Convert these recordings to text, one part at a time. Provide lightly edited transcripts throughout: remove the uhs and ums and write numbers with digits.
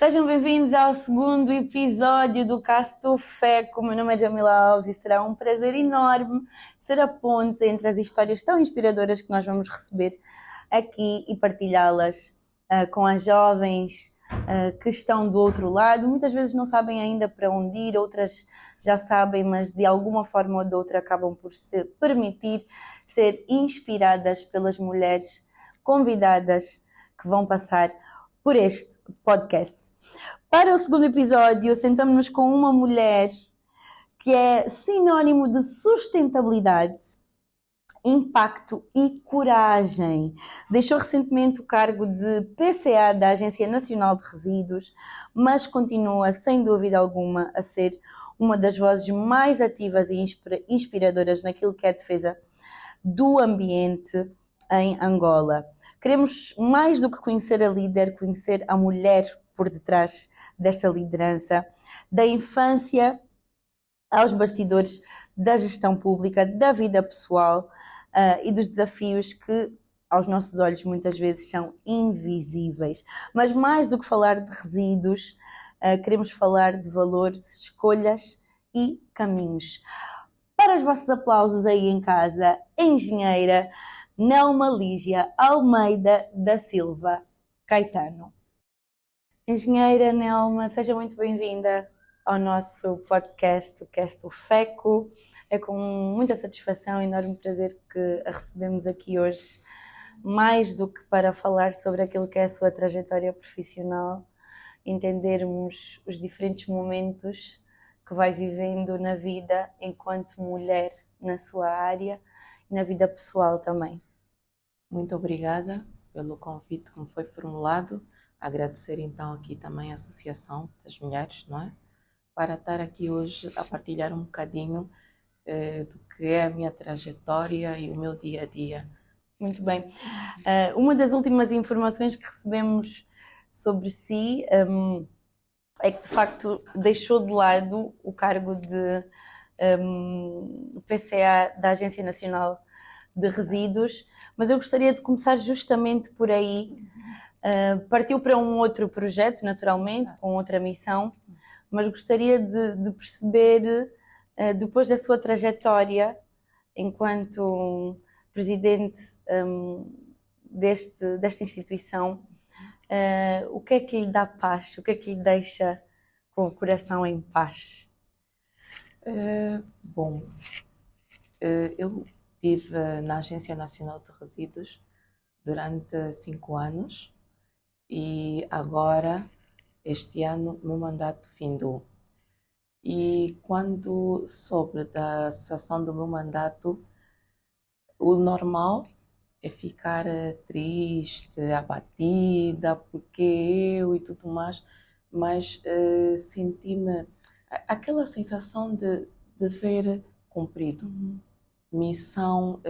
Sejam bem-vindos ao segundo episódio do Casto FECO. O meu nome é Jamila Alves e será um prazer enorme ser a ponte entre as histórias tão inspiradoras que nós vamos receber aqui e partilhá-las com as jovens que estão do outro lado. Muitas vezes não sabem ainda para onde ir, outras já sabem, mas de alguma forma ou de outra acabam por se permitir ser inspiradas pelas mulheres convidadas que vão passar por este podcast. Para o segundo episódio, sentamos-nos com uma mulher que é sinónimo de sustentabilidade, impacto e coragem. Deixou recentemente o cargo de PCA da Agência Nacional de Resíduos, mas continua, sem dúvida alguma, a ser uma das vozes mais ativas e inspiradoras naquilo que é a defesa do ambiente em Angola. Queremos, mais do que conhecer a líder, conhecer a mulher por detrás desta liderança, da infância aos bastidores da gestão pública, da vida pessoal e dos desafios que, aos nossos olhos, muitas vezes são invisíveis. Mas mais do que falar de resíduos, queremos falar de valores, escolhas e caminhos. Para os vossos aplausos aí em casa, engenheira Nelma Lígia Almeida da Silva Caetano. Engenheira Nelma, seja muito bem-vinda ao nosso podcast, o Casto FECO. É com muita satisfação e enorme prazer que a recebemos aqui hoje, mais do que para falar sobre aquilo que é a sua trajetória profissional, entendermos os diferentes momentos que vai vivendo na vida enquanto mulher na sua área e na vida pessoal também. Muito obrigada pelo convite que me foi formulado. Agradecer então aqui também a Associação das Mulheres, não é? Para estar aqui hoje a partilhar um bocadinho do que é a minha trajetória e o meu dia a dia. Muito bem. Uma das últimas informações que recebemos sobre si é que de facto deixou de lado o cargo de PCA da Agência Nacional de Resíduos, mas eu gostaria de começar justamente por aí. Partiu para um outro projeto, naturalmente, com outra missão, mas gostaria de perceber, depois da sua trajetória enquanto presidente desta instituição, o que é que lhe dá paz? O que é que lhe deixa com o coração em paz? Eu estive na Agência Nacional de Resíduos durante 5 anos e agora, este ano, meu mandato findou. E quando soube da cessação do meu mandato, o normal é ficar triste, abatida, porque eu e tudo mais, mas senti-me aquela sensação de dever cumprido, missão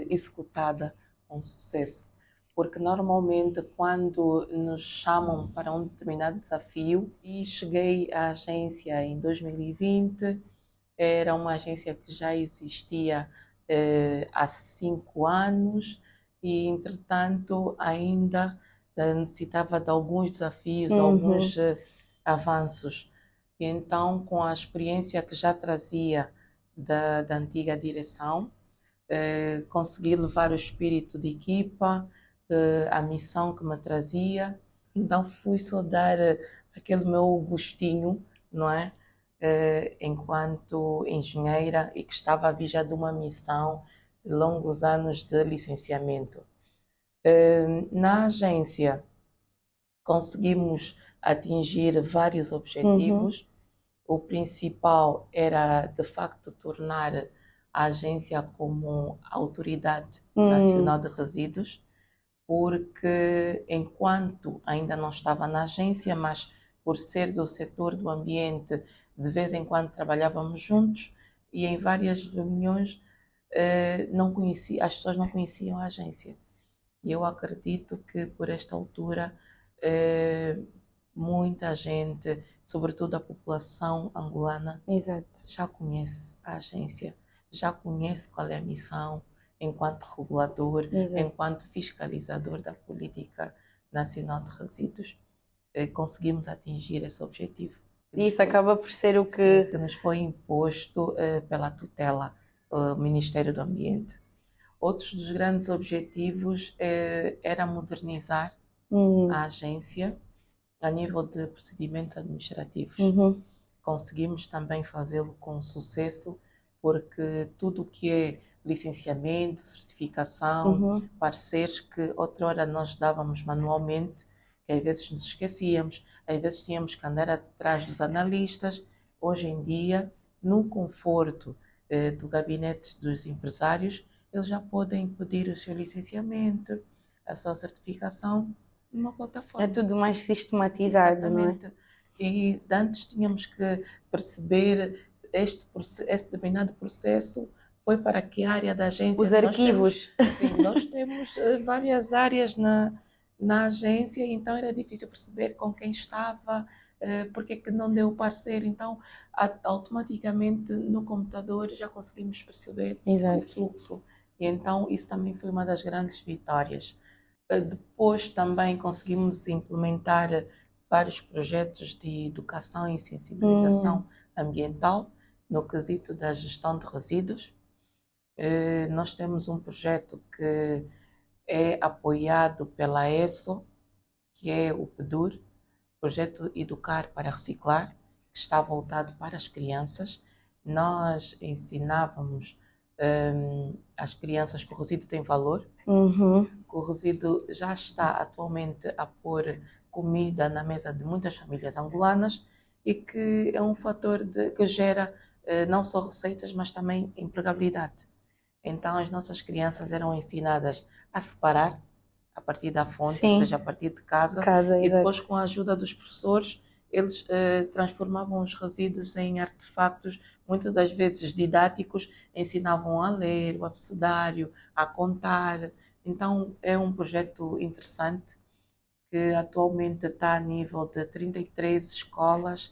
executada com sucesso. Porque normalmente quando nos chamam para um determinado desafio, e cheguei à agência em 2020, era uma agência que já existia há 5 anos e, entretanto, ainda necessitava de alguns desafios, alguns avanços. E então, com a experiência que já trazia da antiga direção, consegui levar o espírito de equipa, a missão que me trazia. Então, fui só dar aquele meu gostinho, não é? Enquanto engenheira e que estava a vigiar de uma missão de longos anos de licenciamento. Na agência conseguimos atingir vários objetivos. O principal era, de facto, tornar a agência como autoridade nacional de resíduos, porque enquanto ainda não estava na agência, mas por ser do setor do ambiente, de vez em quando trabalhávamos juntos e em várias reuniões as pessoas não conheciam a agência. E eu acredito que por esta altura muita gente, sobretudo a população angolana, Exato, já conhece a agência, já conhece qual é a missão enquanto regulador, Exato. enquanto fiscalizador da política nacional de resíduos. conseguimos atingir esse objetivo. Isso acaba por ser o que... Sim, que nos foi imposto pela tutela, o Ministério do Ambiente. Outros dos grandes objetivos era modernizar a agência a nível de procedimentos administrativos. Conseguimos também fazê-lo com sucesso, porque tudo o que é licenciamento, certificação, pareceres que outrora nós dávamos manualmente, que às vezes nos esquecíamos, às vezes tínhamos que andar atrás dos analistas. Hoje em dia, no conforto do gabinete dos empresários, eles já podem pedir o seu licenciamento, a sua certificação numa plataforma. É tudo mais sistematizado. Exatamente. Não é? E antes tínhamos que perceber esse determinado processo foi para que área da agência. Os arquivos. Nós temos várias áreas na agência, então era difícil perceber com quem estava, porque que não deu o parceiro. Então, automaticamente no computador já conseguimos perceber o fluxo. E então isso também foi uma das grandes vitórias. Depois também conseguimos implementar vários projetos de educação e sensibilização ambiental no quesito da gestão de resíduos. Nós temos um projeto que é apoiado pela ESO, que é o PEDUR, Projeto Educar para Reciclar, que está voltado para as crianças. Nós ensinávamos as crianças que o resíduo tem valor, que o resíduo já está atualmente a pôr comida na mesa de muitas famílias angolanas e que é um fator que gera não só receitas, mas também empregabilidade. Então as nossas crianças eram ensinadas a separar a partir da fonte, ou seja, a partir de casa e depois com a ajuda dos professores eles transformavam os resíduos em artefactos, muitas das vezes didáticos, ensinavam a ler, o abecedário, a contar. Então é um projeto interessante que atualmente está a nível de 33 escolas,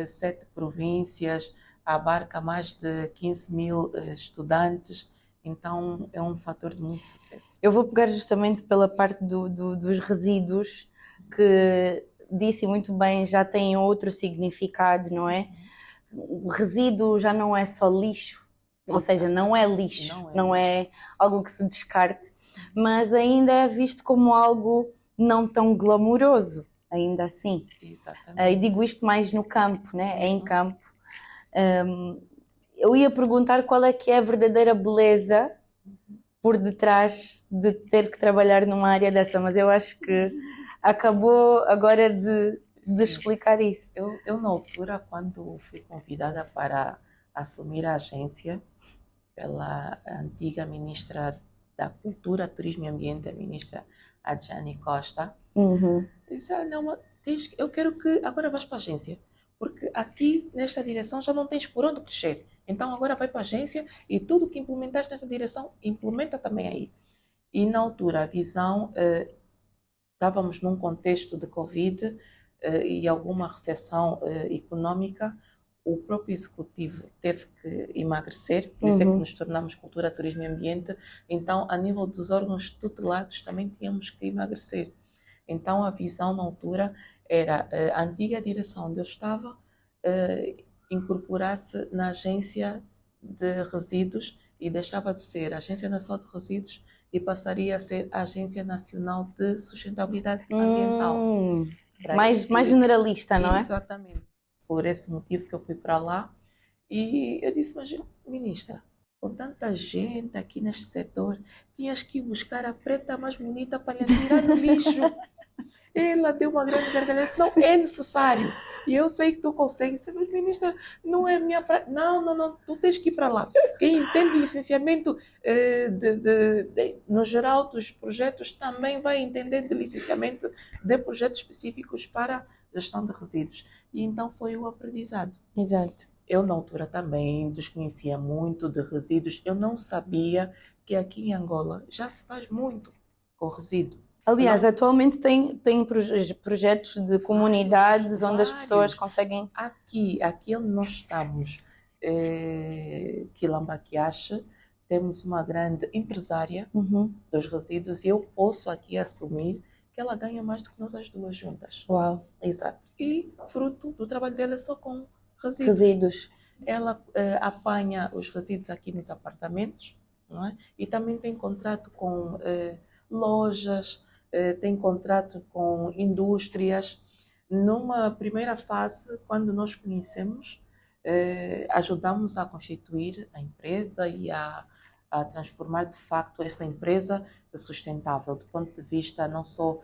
7 províncias, abarca mais de 15.000 estudantes. Então é um fator de muito sucesso. Eu vou pegar justamente pela parte dos resíduos, que disse muito bem, já tem outro significado, não é? O resíduo já não é só lixo, ou seja, não é lixo, não é algo que se descarte, mas ainda é visto como algo não tão glamouroso, ainda assim. Exatamente. E digo isto mais no campo, né? Em campo. Eu ia perguntar qual é que é a verdadeira beleza por detrás de ter que trabalhar numa área dessa, mas eu acho que acabou agora de explicar isso. Eu na altura, quando fui convidada para assumir a agência pela antiga ministra da Cultura, Turismo e Ambiente, a ministra Adjane Costa, disse, não, eu quero que agora vás para a agência, porque aqui, nesta direção, já não tens por onde crescer. Então agora vai para a agência e tudo que implementaste nesta direção, implementa também aí. E na altura a visão, estávamos num contexto de Covid e alguma recessão económica, o próprio executivo teve que emagrecer, por isso é que nos tornamos Cultura, Turismo e Ambiente. Então, a nível dos órgãos tutelados, também tínhamos que emagrecer. Então, a visão na altura era a antiga direção onde eu estava incorporar-se na agência de resíduos e deixava de ser a Agência Nacional de Resíduos e passaria a ser a Agência Nacional de Sustentabilidade Ambiental. Mais generalista, não é? Exatamente. Por esse motivo que eu fui para lá. E eu disse, mas ministra, com tanta gente aqui neste setor, tinhas que ir buscar a preta mais bonita para lhe tirar do lixo. Ela deu uma grande gargalhada, disse, não, é necessário. E eu sei que tu consegues. Eu disse, mas ministra, não é minha praia. Não, tu tens que ir para lá. Quem entende de licenciamento, no geral, dos projetos, também vai entender de licenciamento de projetos específicos para gestão de resíduos. E então foi o aprendizado. Exato. Eu, na altura, também desconhecia muito de resíduos. Eu não sabia que aqui em Angola já se faz muito com resíduo. Aliás, atualmente tem projetos de comunidades onde as pessoas conseguem... Aqui onde nós estamos, Quilambaquiache, temos uma grande empresária dos resíduos e eu posso aqui assumir que ela ganha mais do que nós as duas juntas. Uau. Exato. E fruto do trabalho dela é só com resíduos. Resíduos. Ela apanha os resíduos aqui nos apartamentos, não é? E também tem contrato com lojas, tem contrato com indústrias. Numa primeira fase, quando nós conhecemos, ajudamos a constituir a empresa e a transformar de facto essa empresa sustentável, do ponto de vista não só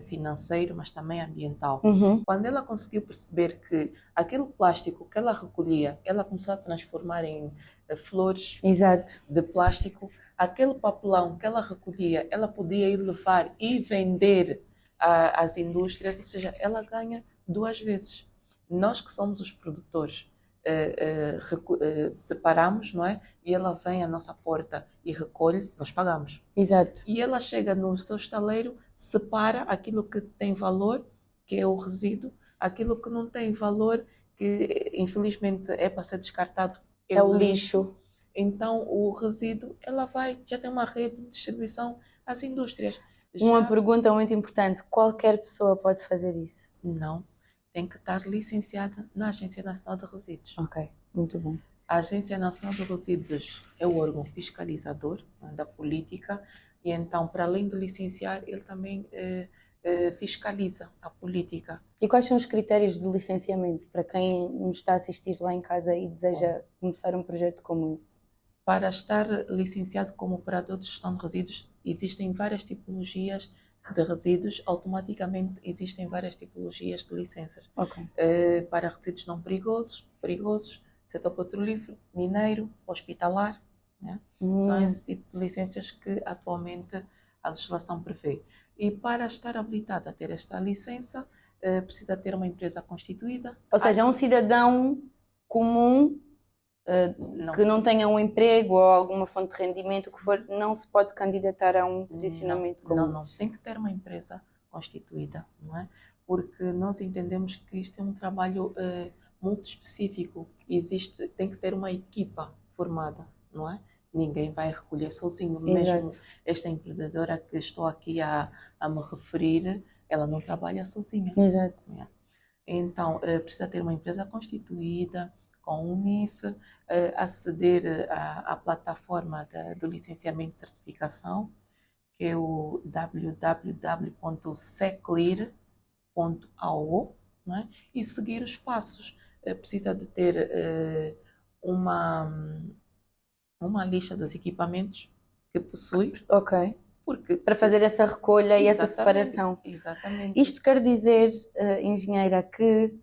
financeiro, mas também ambiental. Uhum. Quando ela conseguiu perceber que aquele plástico que ela recolhia, ela começou a transformar em flores Exato. de plástico, aquele papelão que ela recolhia, ela podia ir levar e vender às indústrias, ou seja, ela ganha duas vezes. Nós que somos os produtores, separamos, não é? E ela vem à nossa porta e recolhe, nós pagamos. Exato. E ela chega no seu estaleiro, separa aquilo que tem valor, que é o resíduo, aquilo que não tem valor, que infelizmente é para ser descartado, É o lixo. Então o resíduo, ela já tem uma rede de distribuição às indústrias. Uma pergunta muito importante, qualquer pessoa pode fazer isso? Não, tem que estar licenciada na Agência Nacional de Resíduos. Ok, muito bom. A Agência Nacional de Resíduos é o órgão fiscalizador da política e então, para além de licenciar, ele também fiscaliza a política. E quais são os critérios de licenciamento para quem nos está a assistir lá em casa e deseja começar um projeto como esse? Para estar licenciado como operador de gestão de resíduos, existem várias tipologias de resíduos, automaticamente existem várias tipologias de licenças. Ok. Para resíduos não perigosos, setor petrolífero, mineiro, hospitalar, né? São esse tipo de licenças que atualmente a legislação prevê. E para estar habilitado a ter esta licença, precisa ter uma empresa constituída. Ou seja, um cidadão comum que não tenha um emprego ou alguma fonte de rendimento, o que for, não se pode candidatar a um posicionamento comum. Não. Tem que ter uma empresa constituída, não é? Porque nós entendemos que isto é um trabalho muito específico. Tem que ter uma equipa formada, não é? Ninguém vai recolher sozinho. Exato. Mesmo esta empreendedora que estou aqui a me referir, ela não trabalha sozinha. Exato. Então, precisa ter uma empresa constituída, com o NIF, aceder à plataforma do licenciamento de certificação, que é o www.seclir.ao, não é? E seguir os passos. Precisa de ter uma lista dos equipamentos que possui. Ok. Para fazer essa recolha e essa separação. Exatamente. Isto quer dizer, engenheira, que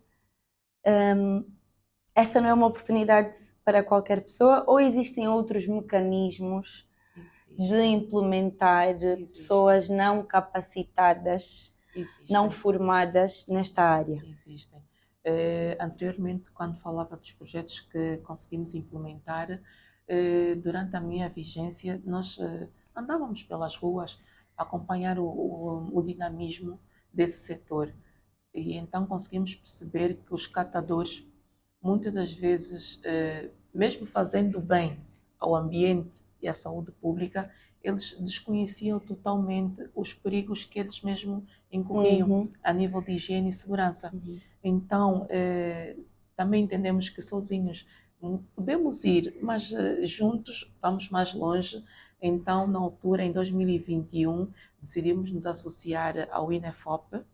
esta não é uma oportunidade para qualquer pessoa ou existem outros mecanismos de implementar pessoas não capacitadas, não formadas nesta área? Existem. Anteriormente, quando falava dos projetos que conseguimos implementar, durante a minha vigência, nós andávamos pelas ruas a acompanhar o dinamismo desse setor. E então conseguimos perceber que os catadores, muitas das vezes, mesmo fazendo bem ao ambiente e à saúde pública, eles desconheciam totalmente os perigos que eles mesmos incorriam a nível de higiene e segurança. Então, também entendemos que sozinhos podemos ir, mas juntos vamos mais longe. Então, na altura, em 2021, decidimos nos associar ao INEFOP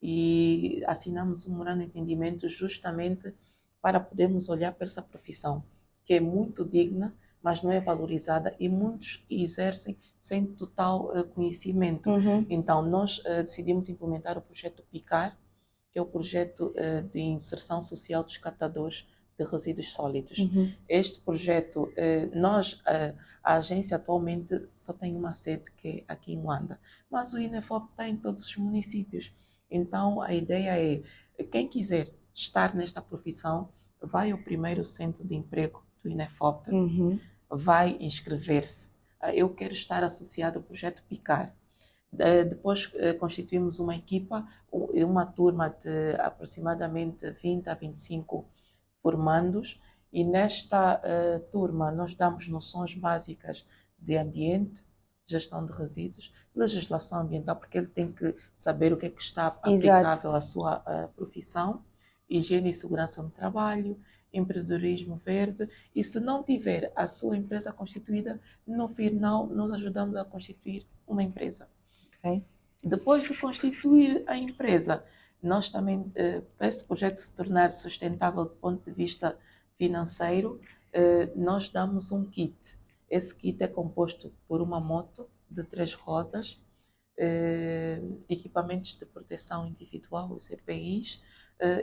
e assinamos um memorando de entendimento justamente para podermos olhar para essa profissão, que é muito digna, mas não é valorizada e muitos exercem sem total conhecimento. Então, nós decidimos implementar o projeto PICAR, que é o projeto de inserção social dos catadores de resíduos sólidos. Este projeto, a agência atualmente só tem uma sede, que é aqui em Luanda, mas o INEFOP está em todos os municípios. Então, a ideia é, quem quiser estar nesta profissão, vai ao primeiro centro de emprego do INEFOP, vai inscrever-se. Eu quero estar associado ao projeto PICAR. Depois constituímos uma equipa, uma turma de aproximadamente 20 a 25 formandos, e nesta turma nós damos noções básicas de ambiente, gestão de resíduos, legislação ambiental, porque ele tem que saber o que é que está Exato. aplicável à sua profissão, higiene e segurança no trabalho, empreendedorismo verde, e se não tiver a sua empresa constituída, no final nós ajudamos a constituir uma empresa. Ok. Depois de constituir a empresa, nós também, para esse projeto se tornar sustentável do ponto de vista financeiro, nós damos um kit. Esse kit é composto por uma moto de 3 rodas, equipamentos de proteção individual, os EPIs,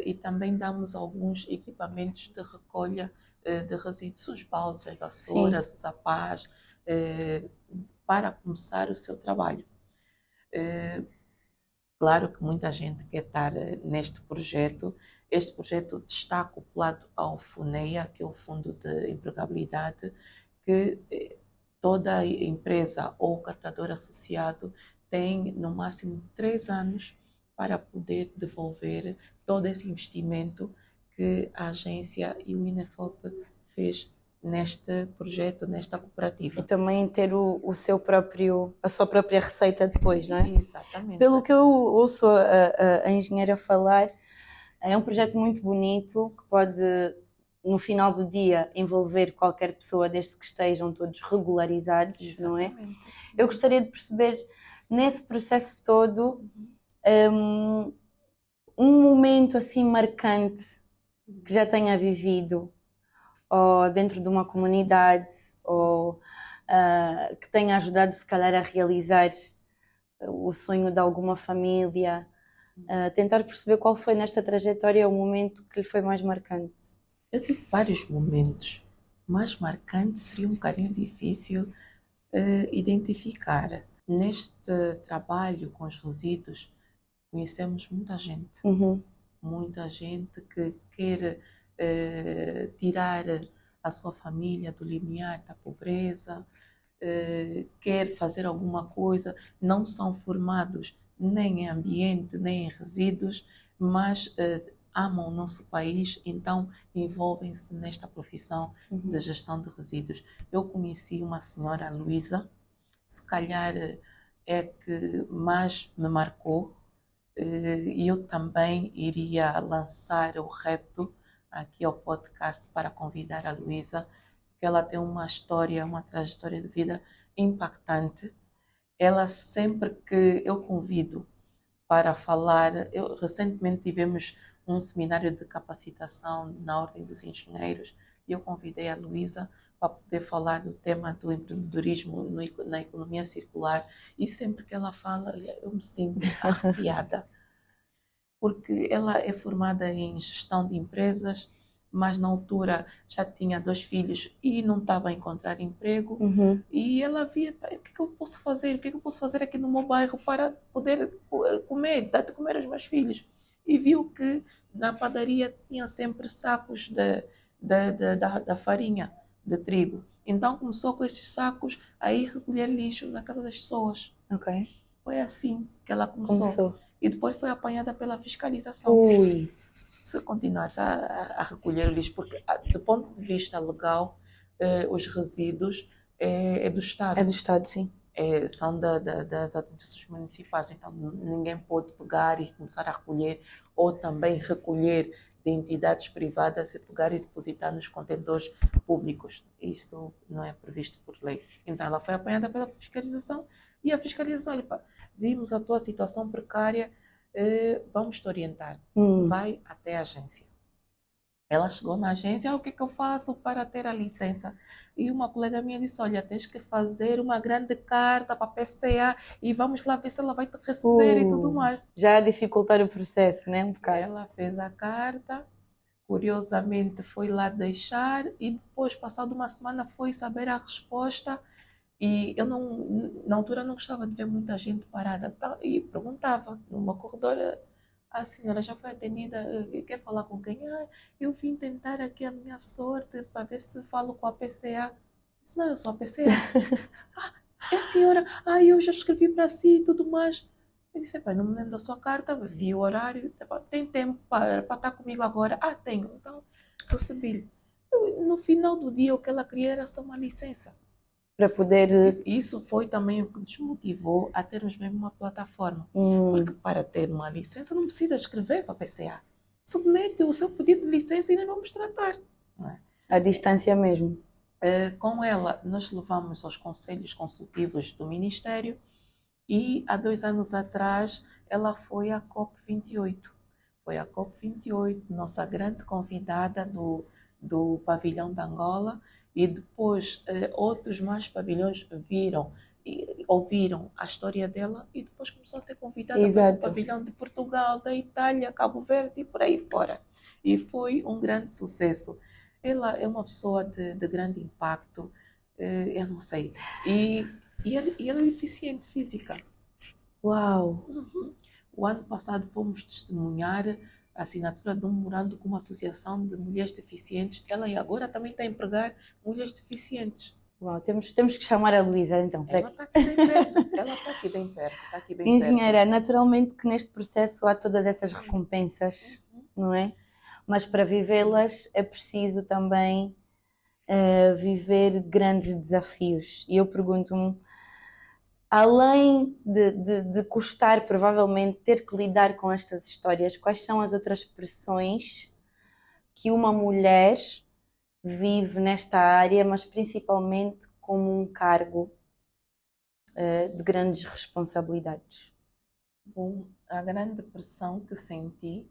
e também damos alguns equipamentos de recolha de resíduos, os baldes, as vassouras, os apás, para começar o seu trabalho. Claro que muita gente quer estar neste projeto. Este projeto está acoplado ao FUNEA, que é o Fundo de Empregabilidade, que toda empresa ou catador associado tem no máximo 3 anos para poder devolver todo esse investimento que a agência e o INEFOP fez neste projeto, nesta cooperativa. E também ter a sua própria receita depois, não é? Exatamente. Pelo que eu ouço a engenheira falar, é um projeto muito bonito que pode, no final do dia, envolver qualquer pessoa, desde que estejam todos regularizados, exatamente, não é? Eu gostaria de perceber, nesse processo todo, um momento assim marcante que já tenha vivido, ou dentro de uma comunidade, ou que tenha ajudado se calhar a realizar o sonho de alguma família, tentar perceber qual foi nesta trajetória o momento que lhe foi mais marcante. Eu tive vários momentos, mais marcante seria um bocadinho difícil identificar. Neste trabalho com os resíduos, conhecemos muita gente. Muita gente que quer tirar a sua família do limiar da pobreza, quer fazer alguma coisa, não são formados nem em ambiente, nem em resíduos, mas amam o nosso país, então envolvem-se nesta profissão de gestão de resíduos. Eu conheci uma senhora, Luísa, se calhar é que mais me marcou, e eu também iria lançar o repto aqui ao podcast para convidar a Luísa, porque ela tem uma história, uma trajetória de vida impactante. Ela sempre que eu convido para falar, recentemente tivemos um seminário de capacitação na Ordem dos Engenheiros e eu convidei a Luísa para poder falar do tema do empreendedorismo na economia circular, e sempre que ela fala eu me sinto arrepiada, porque ela é formada em gestão de empresas, mas na altura já tinha 2 filhos e não estava a encontrar emprego, e ela via, o que eu posso fazer? O que eu posso fazer aqui no meu bairro para poder comer, dar de comer aos meus filhos? E viu que na padaria tinha sempre sacos da farinha de trigo. Então começou com esses sacos a ir recolher lixo na casa das pessoas. Ok. Foi assim que ela começou. E depois foi apanhada pela fiscalização. Se continuares a recolher o lixo, porque do ponto de vista legal, os resíduos é do Estado. É do Estado, sim. São das administrações municipais, então ninguém pode pegar e começar a recolher, ou também recolher de entidades privadas e pegar e depositar nos contentores públicos. Isso não é previsto por lei. Então ela foi apanhada pela fiscalização, e a fiscalização, olha, vimos a tua situação precária, vamos te orientar. Vai até a agência. Ela chegou na agência, o que é que eu faço para ter a licença? E uma colega minha disse, olha, tens que fazer uma grande carta para a PCA e vamos lá ver se ela vai te receber e tudo mais. Já a dificultar o processo, né? Um bocado. Ela fez a carta, curiosamente foi lá deixar, e depois, passado uma semana, foi saber a resposta. E eu na altura não gostava de ver muita gente parada, e perguntava numa corredora, a senhora já foi atendida, quer falar com quem? Eu vim tentar aqui a minha sorte para ver se falo com a PCA. Disse, não, eu sou a PCA. É a senhora, eu já escrevi para si e tudo mais. Eu disse, não me lembro da sua carta, vi o horário, disse, tem tempo para estar comigo agora? Tenho, então recebi. No final do dia o que ela queria era só uma licença. Para poder. Isso foi também o que nos motivou a termos mesmo uma plataforma. Porque para ter uma licença não precisa escrever para a PCA. Submete o seu pedido de licença e nós vamos tratar. Não é? À distância mesmo. Com ela, nós levamos aos conselhos consultivos do Ministério e há 2 anos atrás ela foi à COP28. Foi a COP28, nossa grande convidada do pavilhão de Angola, e depois outros mais pavilhões viram e ouviram a história dela e depois começou a ser convidada para o pavilhão de Portugal, da Itália, Cabo Verde e por aí fora. E foi um grande sucesso. Ela é uma pessoa de grande impacto, eu não sei. E ela é deficiente física. Uau! O ano passado fomos testemunhar a assinatura de um memorando com uma associação de mulheres deficientes. Ela agora também está a empregar mulheres deficientes. Uau, temos que chamar a Luísa então. Ela está aqui bem perto. Ela está aqui bem perto. Está aqui bem Engenheira, perto. Naturalmente que neste processo há todas essas recompensas, não é? Mas para vivê-las é preciso também viver grandes desafios. E eu pergunto-me, além de custar provavelmente ter que lidar com estas histórias, quais são as outras pressões que uma mulher vive nesta área, mas principalmente como um cargo de grandes responsabilidades? Bom, a grande pressão que senti,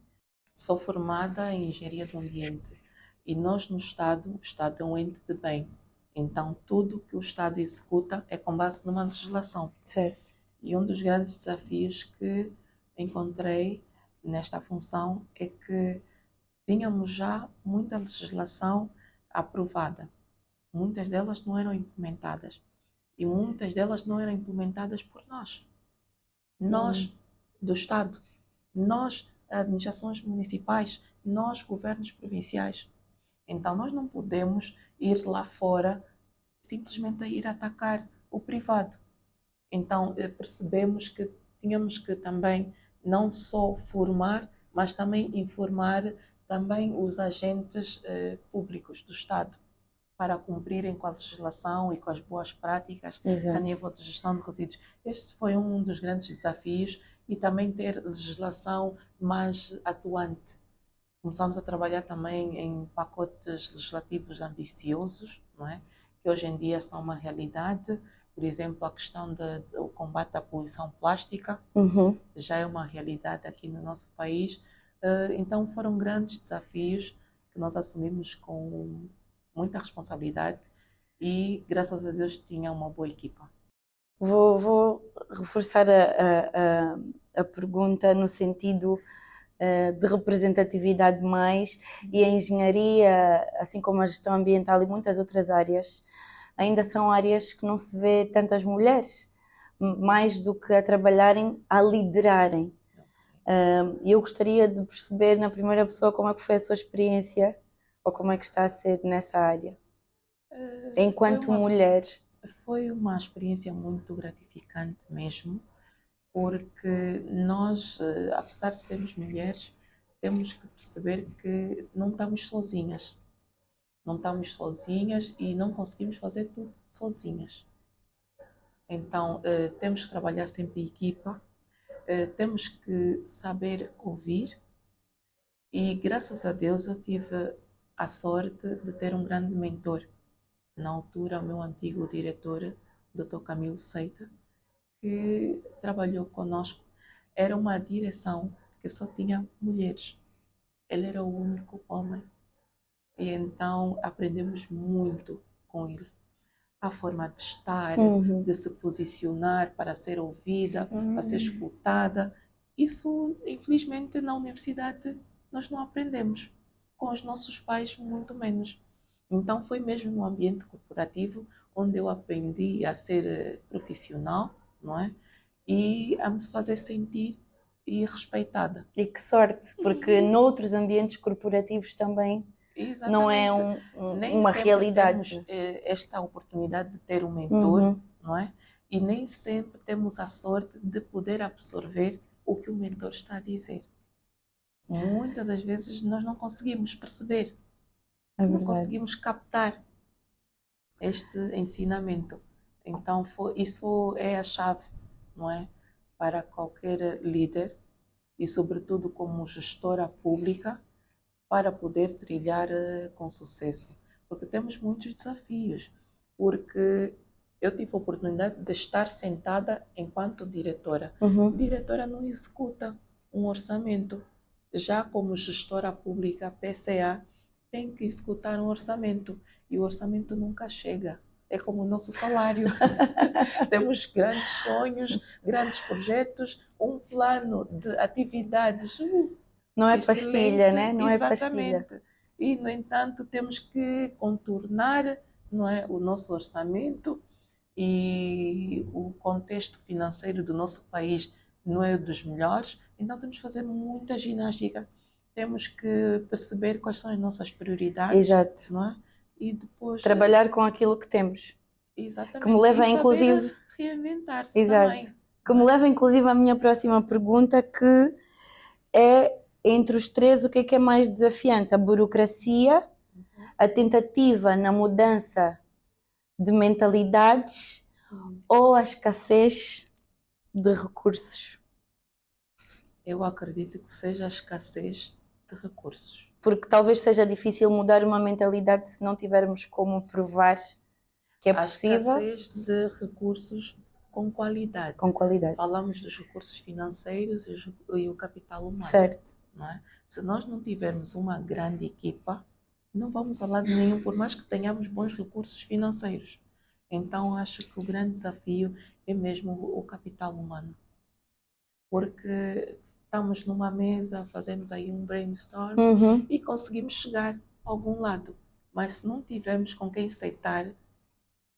sou formada em engenharia do ambiente e nós no Estado, o Estado é um ente de bem, então tudo que o Estado executa é com base numa legislação. Certo. E um dos grandes desafios que encontrei nesta função é que tínhamos já muita legislação aprovada, muitas delas não eram implementadas e muitas delas não eram implementadas por nós do Estado, nós administrações municipais, nós governos provinciais. Então nós não podemos ir lá fora simplesmente a ir atacar o privado. Então percebemos que tínhamos que também não só formar, mas também informar também os agentes públicos do Estado para cumprirem com a legislação e com as boas práticas a nível de gestão de resíduos. Este foi um dos grandes desafios e também ter legislação mais atuante. Começamos a trabalhar também em pacotes legislativos ambiciosos, não é? Que hoje em dia são uma realidade. Por exemplo, a questão do combate à poluição plástica já é uma realidade aqui no nosso país. Então foram grandes desafios que nós assumimos com muita responsabilidade e graças a Deus tinha uma boa equipa. Vou reforçar a pergunta no sentido de representatividade mais, e a engenharia, assim como a gestão ambiental e muitas outras áreas, ainda são áreas que não se vê tantas mulheres, mais do que a trabalharem, a liderarem. E eu gostaria de perceber na primeira pessoa como é que foi a sua experiência ou como é que está a ser nessa área, enquanto mulher. Foi uma experiência muito gratificante mesmo, porque nós, apesar de sermos mulheres, temos que perceber que não estamos sozinhas. Não estamos sozinhas e não conseguimos fazer tudo sozinhas. Então, temos que trabalhar sempre em equipa, temos que saber ouvir e, graças a Deus, eu tive a sorte de ter um grande mentor. Na altura, o meu antigo diretor, Dr. Camilo Seita, que trabalhou conosco. Era uma direção que só tinha mulheres. Ele era o único homem. E então aprendemos muito com ele. A forma de estar, de se posicionar para ser ouvida, para ser escutada. Isso, infelizmente, na universidade nós não aprendemos. Com os nossos pais, muito menos. Então foi mesmo no ambiente corporativo onde eu aprendi a ser profissional, não é? E a me fazer sentir e respeitada. E que sorte, porque noutros ambientes corporativos também não é uma realidade. Temos esta oportunidade de ter um mentor, não é? E nem sempre temos a sorte de poder absorver o que o mentor está a dizer. Muitas das vezes nós não conseguimos perceber, não conseguimos captar este ensinamento. Então, isso é a chave, não é? Para qualquer líder e, sobretudo, como gestora pública, para poder trilhar com sucesso. Porque temos muitos desafios. Porque eu tive a oportunidade de estar sentada enquanto diretora. Diretora não executa um orçamento. Já como gestora pública, PCA, tem que executar um orçamento. E o orçamento nunca chega. É como o nosso salário. Temos grandes sonhos, grandes projetos, um plano de atividades Não é excelente, pastilha, né? Não é exatamente. pastilha. E, no entanto, temos que contornar, não é, o nosso orçamento e o contexto financeiro do nosso país não é dos melhores, então temos que fazer muita ginástica. Temos que perceber quais são as nossas prioridades, Exato. não é? E depois trabalhar com aquilo que temos. exatamente. Que me leva, e inclusive, saber reinventar-se exato. também. Que me leva, inclusive, à minha próxima pergunta, que é, entre os três, o que é mais desafiante? A burocracia, a tentativa na mudança de mentalidades ou a escassez de recursos? Eu acredito que seja a escassez de recursos. Porque talvez seja difícil mudar uma mentalidade se não tivermos como provar que é possível. A escassez de recursos com qualidade. Com qualidade. Falamos dos recursos financeiros e o capital humano. Certo. Não é? Se nós não tivermos uma grande equipa, não vamos a lado nenhum, por mais que tenhamos bons recursos financeiros. Então, acho que o grande desafio é mesmo o capital humano. Porque estamos numa mesa, fazemos aí um brainstorm e conseguimos chegar a algum lado. Mas se não tivermos com quem aceitar,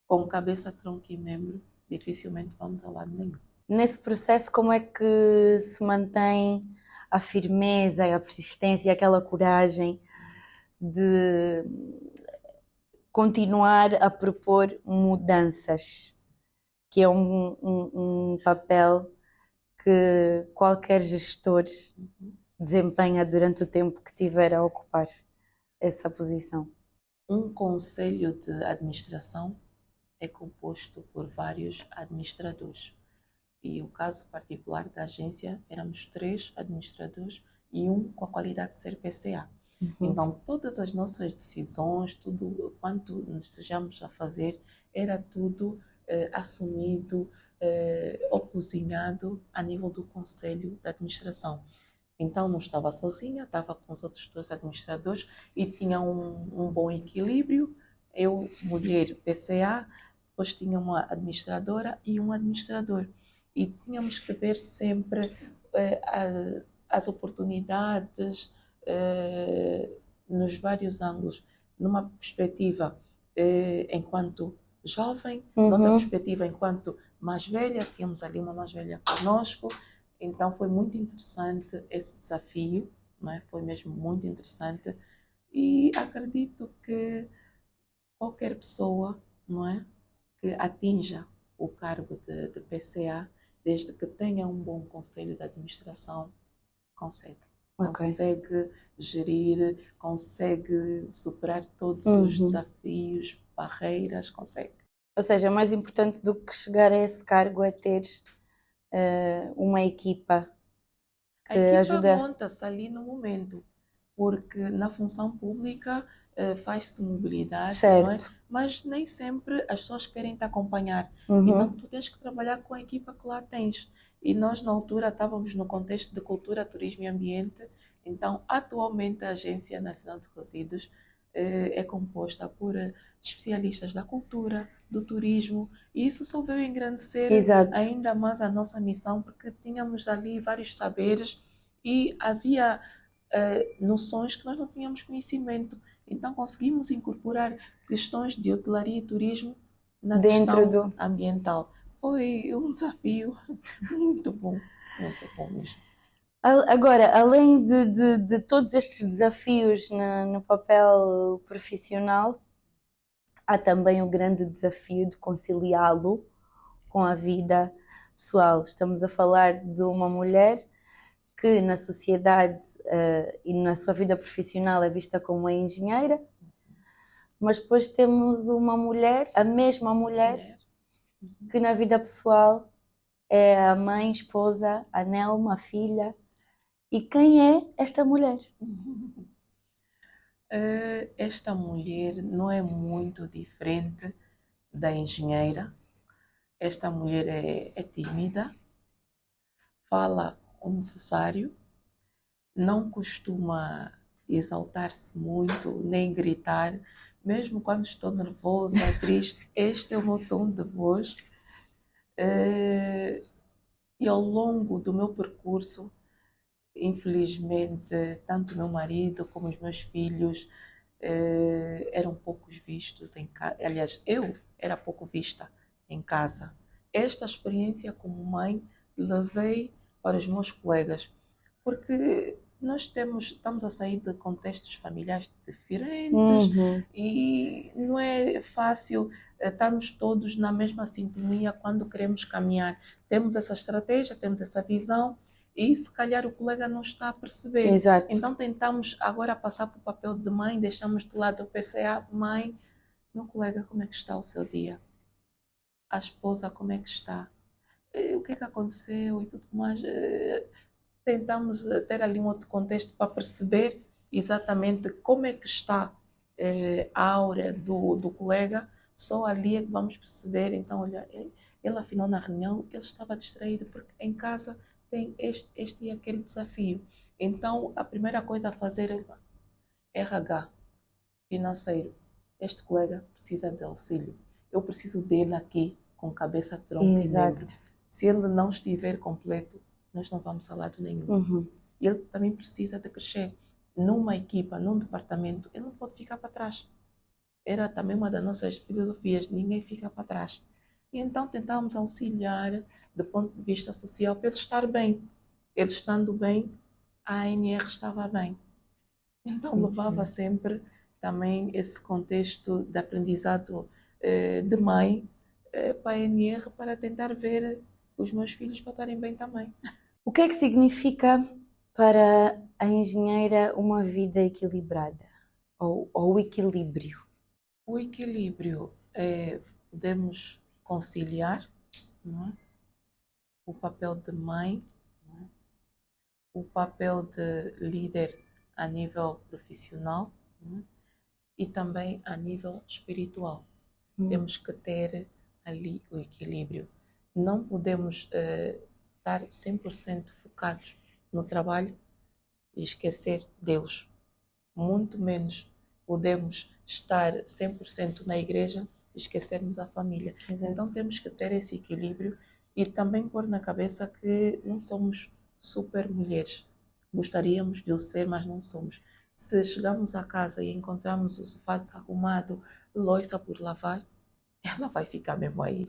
com cabeça, tronco e membro, dificilmente vamos a lado nenhum. Nesse processo, como é que se mantém a firmeza, a persistência e aquela coragem de continuar a propor mudanças, que é um papel que qualquer gestor desempenha durante o tempo que tiver a ocupar essa posição? Um conselho de administração é composto por vários administradores. E o caso particular da agência, éramos 3 administradores e um com a qualidade de ser PCA. Então, todas as nossas decisões, tudo quanto desejamos a fazer, era tudo assumido ou cozinhado a nível do conselho de administração. Então, não estava sozinha, estava com os outros 2 administradores e tinha um bom equilíbrio. Eu, mulher PCA, depois tinha uma administradora e um administrador. E tínhamos que ver sempre as oportunidades nos vários ângulos. Numa perspectiva enquanto jovem, noutra perspectiva enquanto mais velha, tínhamos ali uma mais velha conosco. Então foi muito interessante esse desafio, não é? Foi mesmo muito interessante. E acredito que qualquer pessoa, não é, que atinja o cargo de PCA, desde que tenha um bom conselho de administração, consegue. Consegue gerir, consegue superar todos os desafios, barreiras, consegue. Ou seja, mais importante do que chegar a esse cargo é ter uma equipa que ajuda. A equipa monta-se ali no momento, porque na função pública faz-se mobilidade, não é? Mas nem sempre as pessoas querem te acompanhar. Então tu tens que trabalhar com a equipa que lá tens. E nós na altura estávamos no contexto de cultura, turismo e ambiente. Então atualmente a Agência Nacional de Resíduos é composta por especialistas da cultura, do turismo, e isso só veio engrandecer ainda mais a nossa missão, porque tínhamos ali vários saberes e havia noções que nós não tínhamos conhecimento. Então conseguimos incorporar questões de hotelaria e turismo na questão ambiental. Foi um desafio muito bom mesmo. Agora, além de todos estes desafios no papel profissional, há também o grande desafio de conciliá-lo com a vida pessoal. Estamos a falar de uma mulher que na sociedade e na sua vida profissional é vista como uma engenheira, mas depois temos uma mulher, a mesma mulher, que na vida pessoal é a mãe, esposa, a Nelma, a filha. E quem é esta mulher? Esta mulher não é muito diferente da engenheira. Esta mulher é tímida, fala o necessário, não costuma exaltar-se muito, nem gritar. Mesmo quando estou nervosa, triste, este é o meu tom de voz. E ao longo do meu percurso, infelizmente, tanto meu marido como os meus filhos eram poucos vistos em casa. Aliás, eu era pouco vista em casa. Esta experiência como mãe levei para os meus colegas, porque nós estamos a sair de contextos familiares diferentes e não é fácil estarmos todos na mesma sintonia quando queremos caminhar. Temos essa estratégia, temos essa visão, e se calhar o colega não está a perceber. Exato. Então tentamos agora passar para o papel de mãe, deixamos de lado o PCA, mãe, meu colega, como é que está o seu dia? A esposa, como é que está? O que é que aconteceu e tudo mais? Tentamos ter ali um outro contexto para perceber exatamente como é que está a aura do colega. Só ali é que vamos perceber. Então, olha, ele afinal na reunião, ele estava distraído porque em casa tem este e aquele desafio. Então, a primeira coisa a fazer é RH, financeiro. Este colega precisa de auxílio. Eu preciso dele aqui, com cabeça, tronco e membro. Se ele não estiver completo, nós não vamos a lado nenhum. Ele também precisa de crescer. Numa equipa, num departamento, ele não pode ficar para trás. Era também uma das nossas filosofias, ninguém fica para trás. E então tentávamos auxiliar do ponto de vista social para ele estar bem. Ele estando bem, a ANR estava bem. Então levava sempre também esse contexto de aprendizado de mãe para a ANR, para tentar ver os meus filhos para estarem bem também. O que é que significa para a engenheira uma vida equilibrada? Ou o equilíbrio? O equilíbrio é podemos conciliar, não é? O papel de mãe, não é? O papel de líder a nível profissional, não é? E também a nível espiritual. Temos que ter ali o equilíbrio. Não podemos estar 100% focados no trabalho e esquecer Deus. Muito menos podemos estar 100% na igreja e esquecermos a família. Exato. Então temos que ter esse equilíbrio e também pôr na cabeça que não somos super mulheres. Gostaríamos de o ser, mas não somos. Se chegamos à casa e encontramos o sofá desarrumado, louça por lavar, ela vai ficar mesmo aí.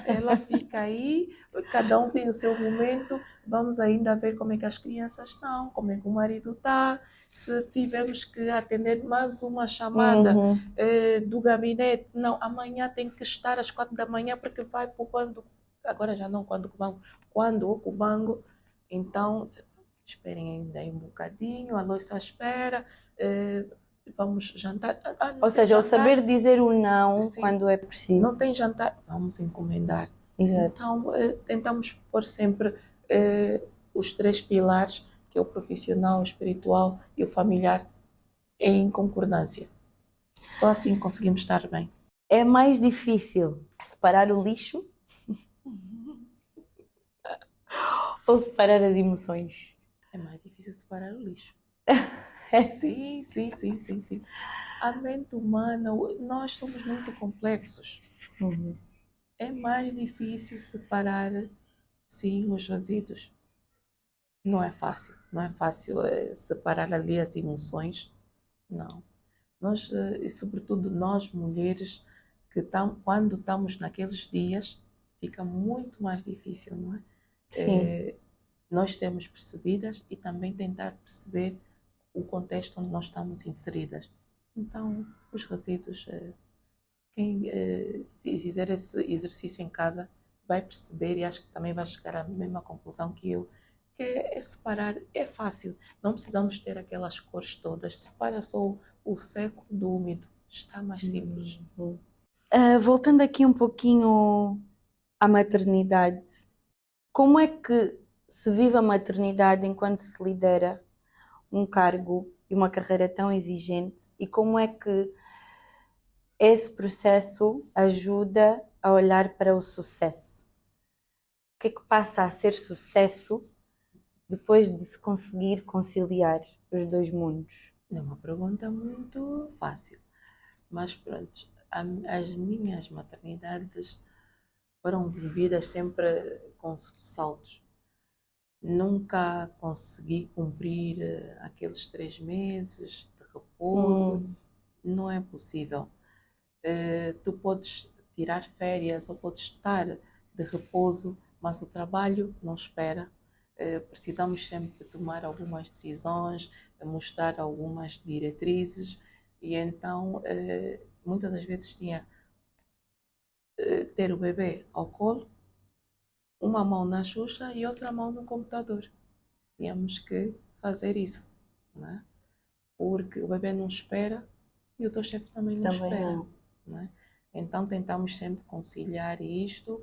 Ela fica aí, cada um tem o seu momento. Vamos ainda ver como é que as crianças estão, como é que o marido está. Se tivermos que atender mais uma chamada do gabinete, não, amanhã tem que estar às 4 da manhã porque vai para o quando, agora já não quando o cubango. Então, esperem ainda aí um bocadinho, a louça espera, vamos jantar. Ou seja, jantar. o saber dizer o não Sim. quando é preciso. Não tem jantar, vamos encomendar. Exato. Então, tentamos pôr sempre os 3 pilares, que é o profissional, o espiritual e o familiar, em concordância. Só assim conseguimos estar bem. É mais difícil separar o lixo ou separar as emoções? É mais difícil separar o lixo. Sim. A mente humana, nós somos muito complexos. É mais difícil separar, sim, os resíduos. Não é fácil separar ali as emoções, não. Nós, e sobretudo nós mulheres, quando estamos naqueles dias, fica muito mais difícil, não é? Sim. Nós sermos percebidas e também tentar perceber o contexto onde nós estamos inseridas. Então, os resíduos, quem fizer esse exercício em casa vai perceber, e acho que também vai chegar à mesma conclusão que eu, que é separar, é fácil. Não precisamos ter aquelas cores todas. Separa só o seco do úmido. Está mais simples. Voltando aqui um pouquinho à maternidade. Como é que se vive a maternidade enquanto se lidera um cargo e uma carreira tão exigente, e como é que esse processo ajuda a olhar para o sucesso? O que é que passa a ser sucesso depois de se conseguir conciliar os dois mundos? É uma pergunta muito fácil, mas pronto, as minhas maternidades foram vividas sempre com sobressaltos. Nunca consegui cumprir aqueles 3 meses de repouso, não é possível. Tu podes tirar férias ou podes estar de repouso, mas o trabalho não espera. Precisamos sempre tomar algumas decisões, mostrar algumas diretrizes e então muitas das vezes tinha ter o bebê ao colo, uma mão na Xuxa e outra mão no computador. Tínhamos que fazer isso, não é? Porque o bebê não espera e o teu chefe também não espera. Não é? Então tentamos sempre conciliar isto.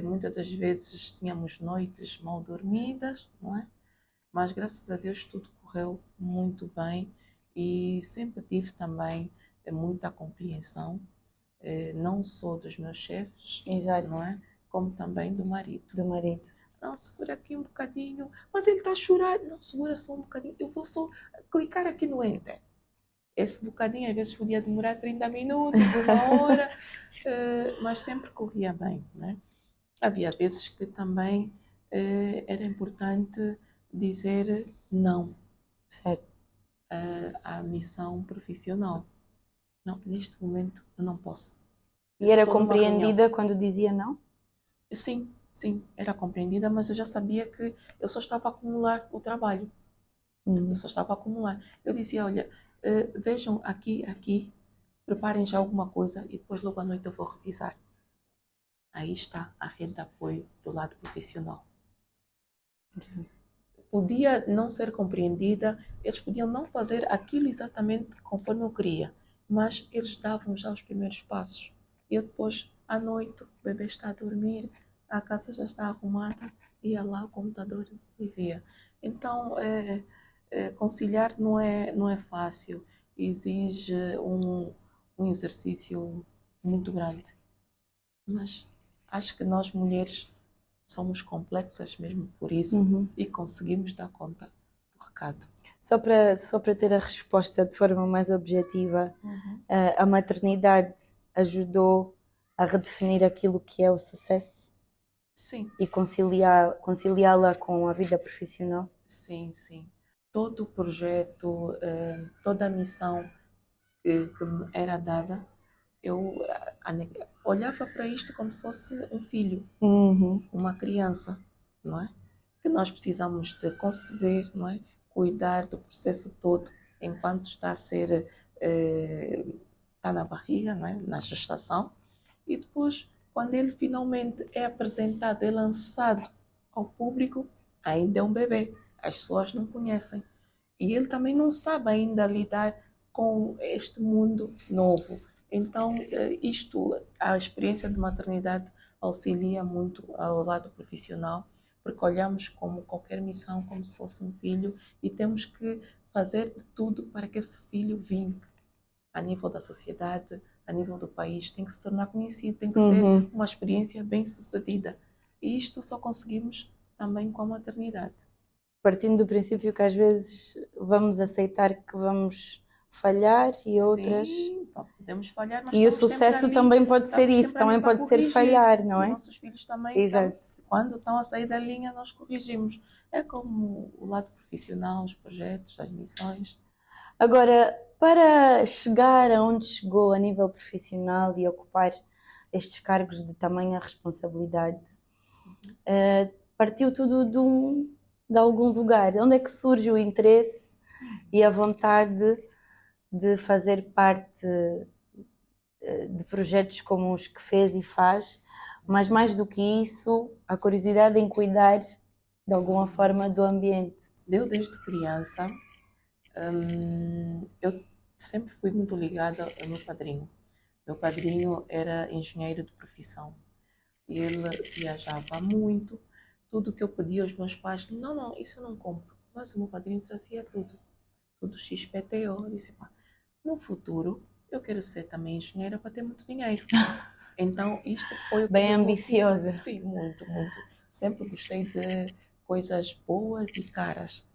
Muitas das vezes tínhamos noites mal dormidas, não é? Mas graças a Deus tudo correu muito bem e sempre tive também muita compreensão, não só dos meus chefes, Exato. não é? Como também do marido. Do marido. Não, segura aqui um bocadinho, mas ele está a chorar. Não, segura só um bocadinho, eu vou só clicar aqui no Enter. Esse bocadinho às vezes podia demorar 30 minutos, uma hora, mas sempre corria bem, né? Havia vezes que também era importante dizer não, certo, à missão profissional. Não, neste momento eu não posso. E era compreendida quando dizia não? Sim, sim, era compreendida, mas eu já sabia que eu só estava a acumular o trabalho. Eu só estava a acumular. Eu dizia, olha, vejam aqui, preparem já alguma coisa e depois logo à noite eu vou revisar. Aí está a rede de apoio do lado profissional. Podia não ser compreendida, eles podiam não fazer aquilo exatamente conforme eu queria, mas eles davam já os primeiros passos. E eu depois, à noite, o bebê está a dormir, a casa já está arrumada, ia lá o computador e via. Então, conciliar não é fácil, exige um exercício muito grande. Mas acho que nós mulheres somos complexas mesmo por isso e conseguimos dar conta do recado. Só para ter a resposta de forma mais objetiva, a maternidade ajudou a redefinir aquilo que é o sucesso? Sim. E conciliá-la com a vida profissional? Sim, sim. Todo o projeto, toda a missão que me era dada, eu olhava para isto como se fosse um filho, uma criança, não é? Que nós precisamos de conceber, não é? Cuidar do processo todo enquanto está a ser, está na barriga, não é? Na gestação, e depois, quando ele finalmente é apresentado, é lançado ao público, ainda é um bebê, as pessoas não conhecem. E ele também não sabe ainda lidar com este mundo novo. Então, a experiência de maternidade auxilia muito ao lado profissional, porque olhamos como qualquer missão, como se fosse um filho, e temos que fazer tudo para que esse filho vingue a nível da sociedade, a nível do país, tem que se tornar conhecido, tem que ser uma experiência bem-sucedida. E isto só conseguimos também com a maternidade. Partindo do princípio que às vezes vamos aceitar que vamos falhar e outras... Sim, podemos falhar, mas e o sucesso também pode ser isso, também pode ser falhar, não é? Os nossos filhos também, exato. Quando estão a sair da linha, nós corrigimos. É como o lado profissional, os projetos, as missões. Agora, para chegar aonde chegou a nível profissional e ocupar estes cargos de tamanha responsabilidade, partiu tudo de algum lugar. Onde é que surge o interesse e a vontade de fazer parte de projetos como os que fez e faz, mas mais do que isso, a curiosidade em cuidar de alguma forma do ambiente? Eu desde criança, eu sempre fui muito ligada ao meu padrinho. Meu padrinho era engenheiro de profissão ele viajava muito. Tudo que eu pedia aos meus pais, não, não, isso eu não compro. Mas o meu padrinho trazia tudo. Tudo XPTO. Eu disse, pá, no futuro eu quero ser também engenheira para ter muito dinheiro. Então isto foi o que Bem me motivou. ambiciosa. Sim, muito, muito. Sempre gostei de coisas boas e caras.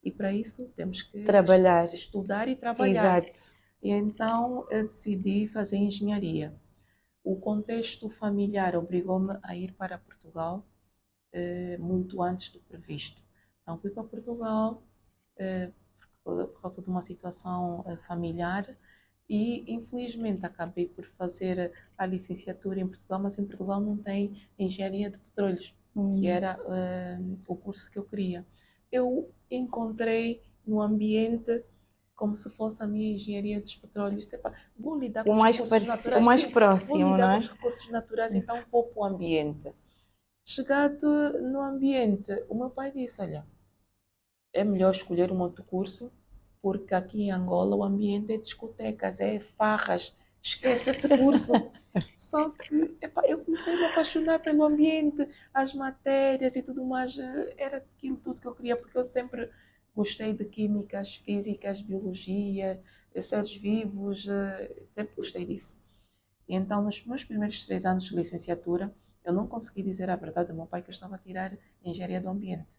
E para isso temos que Trabalhar. estudar e trabalhar. Exato. E então eu decidi fazer engenharia. O contexto familiar obrigou-me a ir para Portugal muito antes do previsto. Então fui para Portugal por causa de uma situação familiar e infelizmente acabei por fazer a licenciatura em Portugal, mas em Portugal não tem engenharia de petróleos, que era o curso que eu queria. Eu encontrei no ambiente como se fosse a minha engenharia dos petróleos. Epa, vou lidar com os recursos naturais. O mais Sim, vou próximo, lidar não com é? os recursos naturais, então vou para o ambiente. Chegado no ambiente, o meu pai disse, olha, é melhor escolher um outro curso, porque aqui em Angola o ambiente é discotecas, é farras, esquece esse curso. Só que epa, eu comecei a me apaixonar pelo ambiente, as matérias e tudo mais, era aquilo tudo que eu queria, porque eu sempre gostei de químicas, físicas, biologia, seres vivos, sempre gostei disso. E então, nos meus primeiros 3 anos de licenciatura, eu não consegui dizer a verdade ao meu pai que eu estava a tirar engenharia do ambiente.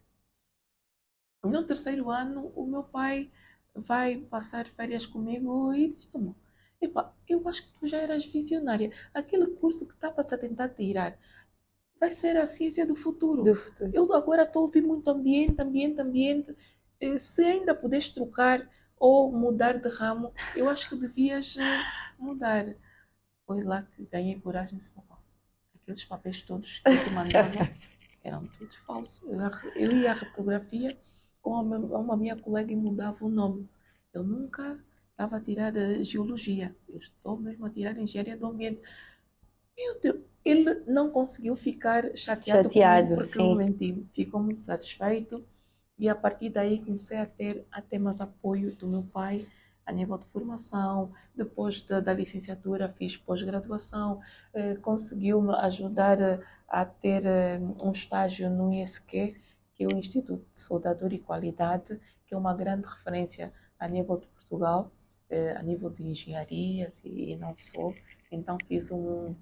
No terceiro ano, o meu pai vai passar férias comigo e diz: "Não, epá, eu acho que tu já eras visionária. Aquele curso que estavas a tentar tirar vai ser a ciência do futuro. Do futuro. Eu agora estou a ouvir muito ambiente, ambiente, ambiente. Se ainda puderes trocar ou mudar de ramo, eu acho que devias mudar." Foi lá que ganhei coragem e disse: "Papá, aqueles papéis todos que eu te mandava eram todos falsos. Eu ia à reprografia com uma minha colega e mudava o nome. Eu nunca estava a tirar geologia. Eu estou mesmo a tirar engenharia do ambiente." Meu Deus, ele não conseguiu ficar chateado comigo porque eu Sim. menti. Ficou muito satisfeito e a partir daí comecei a ter mais apoio do meu pai a nível de formação. Depois da licenciatura fiz pós-graduação, conseguiu-me ajudar a ter um estágio no ISQ, que é o Instituto de Soldadura e Qualidade, que é uma grande referência a nível de Portugal, a nível de engenharias e não só. Então fiz um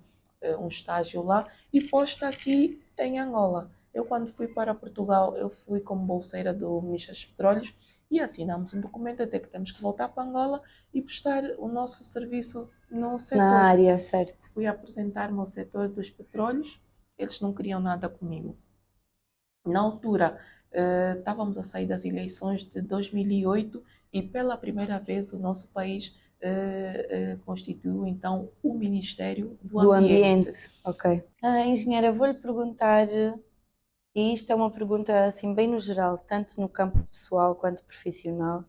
estágio lá e posto aqui em Angola. Eu, quando fui para Portugal, eu fui como bolseira do Ministério dos Petróleos e assinamos um documento a dizer que temos que voltar para Angola e prestar o nosso serviço no setor. Na área, certo. Fui apresentar-me ao setor dos petróleos, eles não queriam nada comigo. Na altura, estávamos a sair das eleições de 2008 e pela primeira vez o nosso país constituiu então o Ministério do Ambiente. Ok. Engenheira, vou-lhe perguntar, e isto é uma pergunta assim bem no geral, tanto no campo pessoal quanto profissional,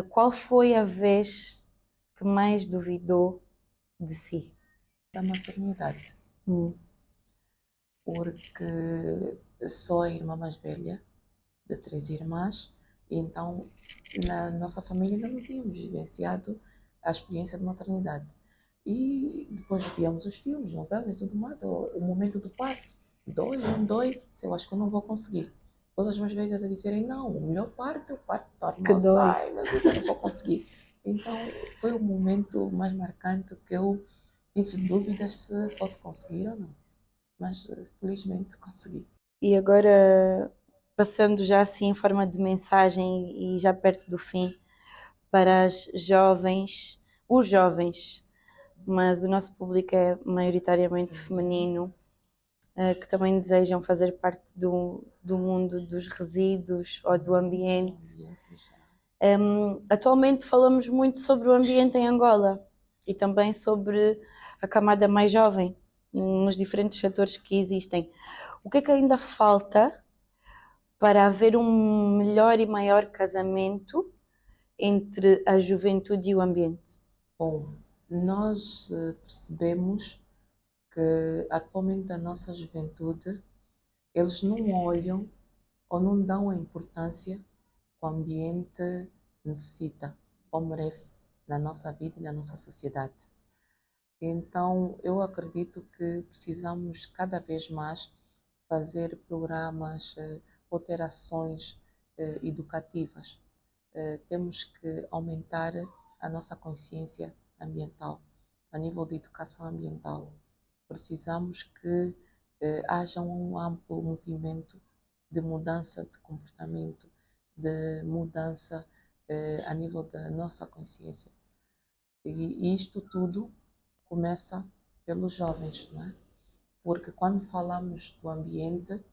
qual foi a vez que mais duvidou de si? Da maternidade, porque sou a irmã mais velha de 3 irmãs, e então na nossa família ainda não tínhamos vivenciado a experiência de maternidade. E depois víamos os filmes, novelas e tudo mais, o momento do parto, dói, não dói, eu acho que eu não vou conseguir. Depois as mais velhas a dizerem, não, o melhor parto é o parto normal, sai, mas eu não vou conseguir. Então foi o momento mais marcante que eu tive dúvidas se fosse conseguir ou não, mas felizmente consegui. E agora, passando já assim em forma de mensagem e já perto do fim, para as jovens, os jovens, mas o nosso público é maioritariamente feminino, que também desejam fazer parte do mundo dos resíduos ou do ambiente. Atualmente falamos muito sobre o ambiente em Angola e também sobre a camada mais jovem, nos diferentes setores que existem. O que é que ainda falta para haver um melhor e maior casamento entre a juventude e o ambiente? Bom, nós percebemos que atualmente a nossa juventude, eles não olham ou não dão a importância que o ambiente necessita ou merece na nossa vida e na nossa sociedade. Então, eu acredito que precisamos cada vez mais fazer programas, alterações educativas. Temos que aumentar a nossa consciência ambiental, a nível de educação ambiental. Precisamos que haja um amplo movimento de mudança de comportamento, de mudança a nível da nossa consciência. E isto tudo começa pelos jovens, não é? Porque quando falamos do ambiente,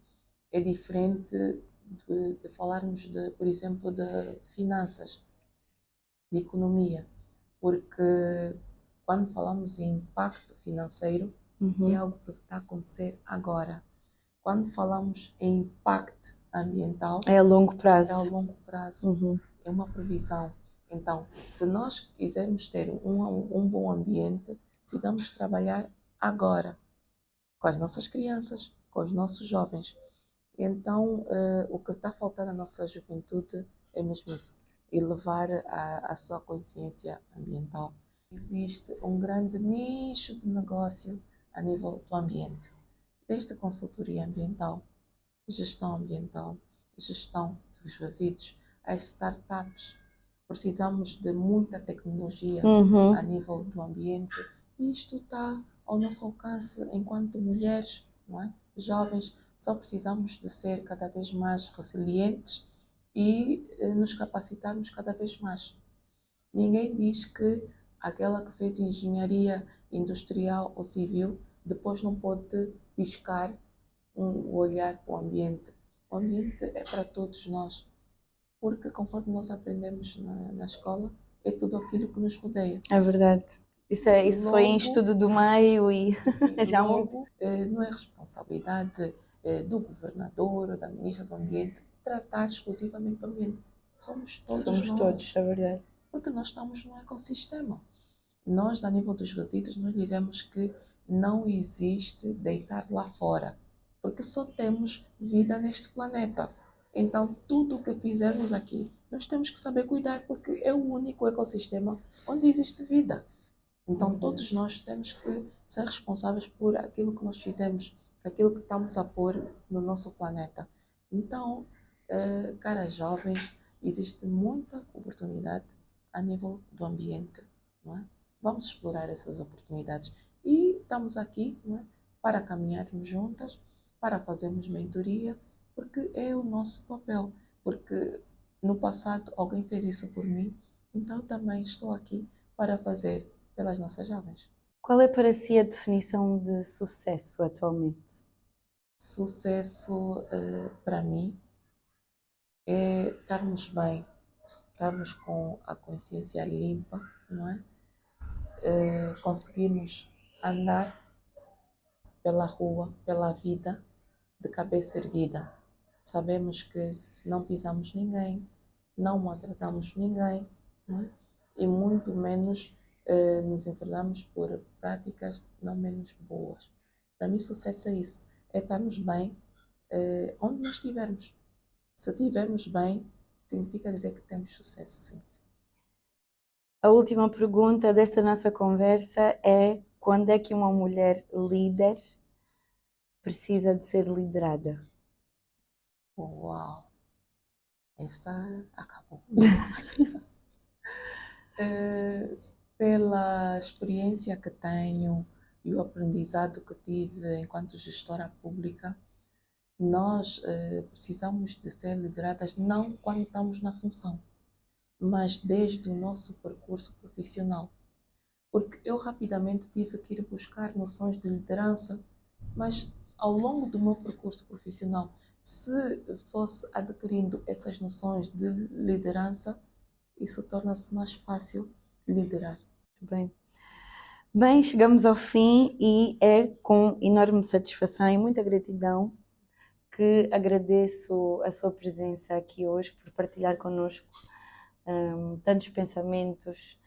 é diferente de falarmos, por exemplo, de finanças, de economia. Porque quando falamos em impacto financeiro, é algo que está a acontecer agora. Quando falamos em impacto ambiental, É a longo prazo. é a longo prazo, é uma previsão. Então, se nós quisermos ter um bom ambiente, precisamos trabalhar agora, com as nossas crianças, com os nossos jovens. Então, o que está faltando à nossa juventude é mesmo isso, elevar a sua consciência ambiental. Existe um grande nicho de negócio a nível do ambiente, desde consultoria ambiental, gestão dos resíduos, as startups. Precisamos de muita tecnologia a nível do ambiente e isto está ao nosso alcance enquanto mulheres, não é? Jovens. Só precisamos de ser cada vez mais resilientes e nos capacitarmos cada vez mais. Ninguém diz que aquela que fez engenharia industrial ou civil depois não pode piscar um olhar para o ambiente. O ambiente é para todos nós, porque conforme nós aprendemos na escola, é tudo aquilo que nos rodeia. É verdade. Isso foi em estudo do meio e já logo, não é responsabilidade do governador ou da ministra do Ambiente tratar exclusivamente do ambiente. Somos todos, é verdade. Porque nós estamos num ecossistema. Nós, a nível dos resíduos, nós dizemos que não existe deitar lá fora, porque só temos vida neste planeta. Então, tudo o que fizermos aqui, nós temos que saber cuidar, porque é o único ecossistema onde existe vida. Então, todos nós temos que ser responsáveis por aquilo que nós fizemos, aquilo que estamos a pôr no nosso planeta. Então, caras jovens, existe muita oportunidade a nível do ambiente, não é? Vamos explorar essas oportunidades. E estamos aqui, não é, para caminharmos juntas, para fazermos mentoria, porque é o nosso papel. Porque no passado alguém fez isso por mim, então também estou aqui para fazer pelas nossas jovens. Qual é para si a definição de sucesso atualmente? Sucesso, para mim, é estarmos bem, estarmos com a consciência limpa, não é? Conseguirmos andar pela rua, pela vida, de cabeça erguida. Sabemos que não pisamos ninguém, não maltratamos ninguém, não é? E muito menos nos enveredamos por práticas não menos boas. Para mim, sucesso é isso, é estarmos bem onde nós estivermos. Se estivermos bem, significa dizer que temos sucesso, sim. A última pergunta desta nossa conversa é: quando é que uma mulher líder precisa de ser liderada? Uau! Essa acabou. Pela experiência que tenho e o aprendizado que tive enquanto gestora pública, nós precisamos de ser lideradas não quando estamos na função, mas desde o nosso percurso profissional. Porque eu rapidamente tive que ir buscar noções de liderança, mas ao longo do meu percurso profissional, se fosse adquirindo essas noções de liderança, isso torna-se mais fácil liderar. Muito bem, chegamos ao fim e é com enorme satisfação e muita gratidão que agradeço a sua presença aqui hoje, por partilhar connosco tantos pensamentos,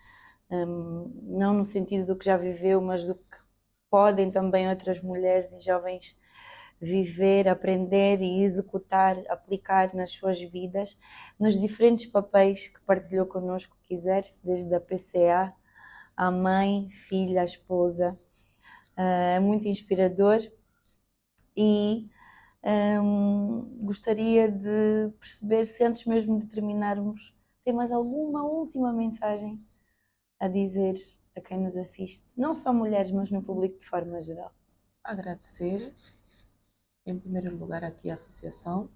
não no sentido do que já viveu, mas do que podem também outras mulheres e jovens viver, aprender e executar, aplicar nas suas vidas, nos diferentes papéis que partilhou connosco, que exerce, desde a PCA à mãe, filha, à esposa. É muito inspirador e gostaria de perceber se antes mesmo de terminarmos tem mais alguma última mensagem a dizer a quem nos assiste, não só mulheres, mas no público de forma geral. Agradecer, em primeiro lugar, aqui a associação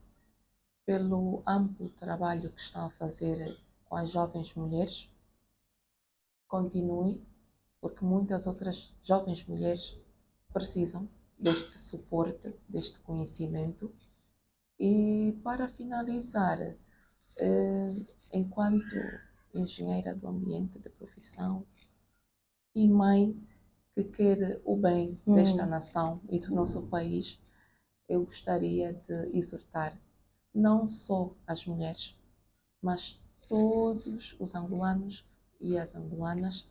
pelo amplo trabalho que estão a fazer com as jovens mulheres. Continue, porque muitas outras jovens mulheres precisam deste suporte, deste conhecimento. E para finalizar, enquanto engenheira do ambiente de profissão e mãe que quer o bem desta nação e do nosso país, eu gostaria de exortar não só as mulheres, mas todos os angolanos e as angolanas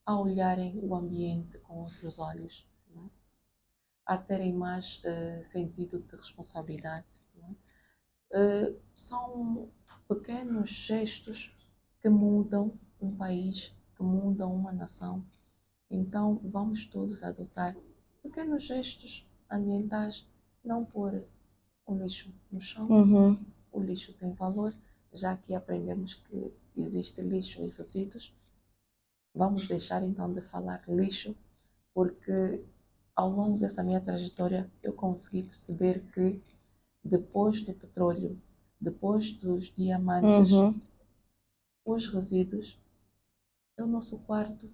a olharem o ambiente com outros olhos, não é? A terem mais sentido de responsabilidade. Não é? São pequenos gestos que mudam um país, que mudam uma nação. Então vamos todos adotar pequenos gestos ambientais, não pôr o lixo no chão. O lixo tem valor, já que aprendemos que existe lixo e resíduos. Vamos deixar então de falar lixo, porque ao longo dessa minha trajetória eu consegui perceber que depois do petróleo, depois dos diamantes, os resíduos é o nosso quarto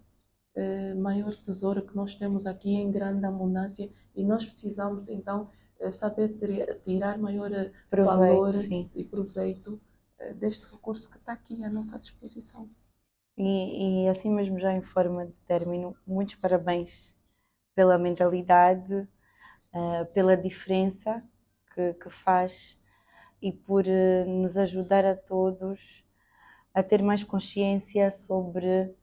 maior tesouro que nós temos aqui em grande abundância, e nós precisamos então saber tirar maior valor e proveito deste recurso que está aqui à nossa disposição. E assim mesmo, já em forma de término, muitos parabéns pela mentalidade, pela diferença que faz e por nos ajudar a todos a ter mais consciência sobre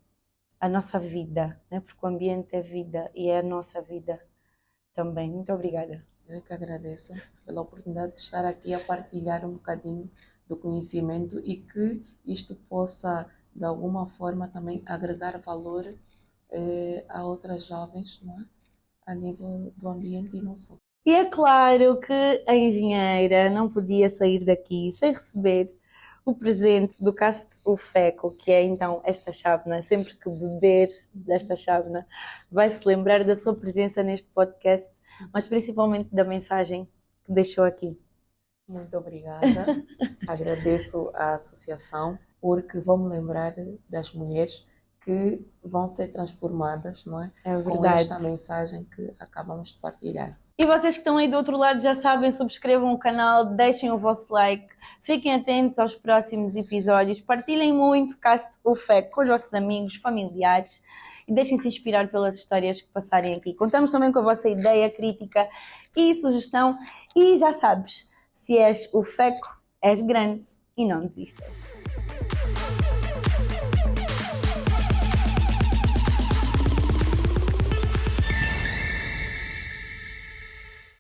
a nossa vida, né? Porque o ambiente é vida e é a nossa vida também. Muito obrigada. Eu é que agradeço pela oportunidade de estar aqui a partilhar um bocadinho do conhecimento e que isto possa, de alguma forma, também agregar valor a outras jovens, não é? A nível do ambiente e não só. E é claro que a engenheira não podia sair daqui sem receber o presente do Cast Ufeco, que é então esta chávena. Sempre que beber desta chávena, vai se lembrar da sua presença neste podcast, mas principalmente da mensagem que deixou aqui. Muito obrigada. Agradeço à associação, porque vão-me lembrar das mulheres que vão ser transformadas, não é? É verdade. Com esta mensagem que acabamos de partilhar. E vocês que estão aí do outro lado já sabem, subscrevam o canal, deixem o vosso like, fiquem atentos aos próximos episódios, partilhem muito Cast Ufeco com os vossos amigos, familiares e deixem-se inspirar pelas histórias que passarem aqui. Contamos também com a vossa ideia, crítica e sugestão, e já sabes, se és Ufeco, és grande e não desistas.